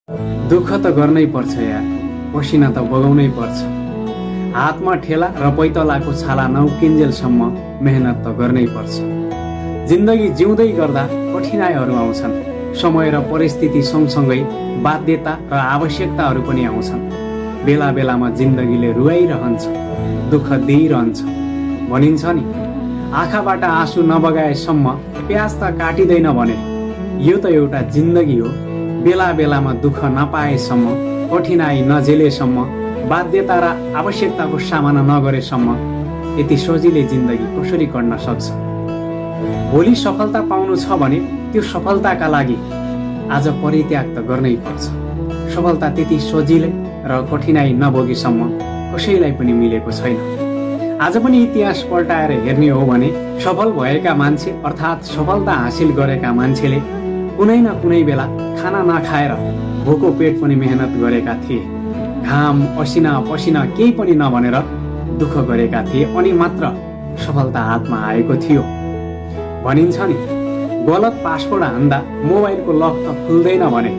दुःख त गर्नै पर्छ यार, पसिना त बगाउनै पर्छ। हातमा ठेला र पैतलाको छाला नउकिन्जेलसम्म मेहनत त गर्नै पर्छ। जिन्दगी जिउँदै गर्दा कठिनाइहरू आउँछन्। समय र परिस्थिति सँगसँगै बाध्यता र आवश्यकताहरू पनि आउँछन्। बेला बेलामा जिन्दगीले रुवाइरहन्छ, दुःख दिइरहन्छ। भनिन्छ नि, आँखाबाट आँसु नबगाएसम्म प्याज त काटिँदैन भने। यो त एउटा जिन्दगी हो। बेला बेलामा दुःख नपाएसम्म, कठिनाइ नझेलेसम्म, बाध्यता र आवश्यकताको सामना नगरेसम्म यति सजिलै जिन्दगी कसरी कट्न सक्छ? भोलि सफलता पाउनु छ भने त्यो सफलताका लागि आज परित्याग त गर्नै पर्छ। सफलता त्यति सजिलै र कठिनाइ नभोगेसम्म कसैलाई पनि मिलेको छैन। आज पनि इतिहास पल्टाएर हेर्ने हो भने सफल भएका मान्छे अर्थात् सफलता हासिल गरेका मान्छेले कुनै न कुनै बेला खाना नखाएर भोको पेट पनि मेहनत गरेका थिए। घाम असिना पसिना केही पनि नभनेर दुःख गरेका थिए अनि मात्र सफलता हातमा आएको थियो। भनिन्छ नि, गलत पासवर्ड हान्दा मोबाइलको लक त खुल्दैन भने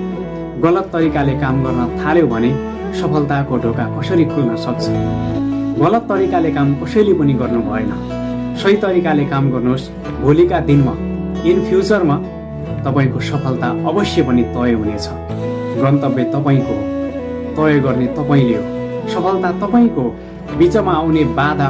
गलत तरिकाले काम गर्न थाल्यो भने सफलताको ढोका कसरी खुल्न सक्छ? गलत तरिकाले काम कसैले पनि गर्नु भएन। सही तरिकाले काम गर्नुहोस्। भोलिका दिनमा, इन फ्युचरमा तपाईको सफलता अवश्य पनि तय हुनेछ। गन्तव्य तपाईको हो, तय गर्ने तपाईले हो, सफलता तपाईको हो। बिचमा आउने बाधा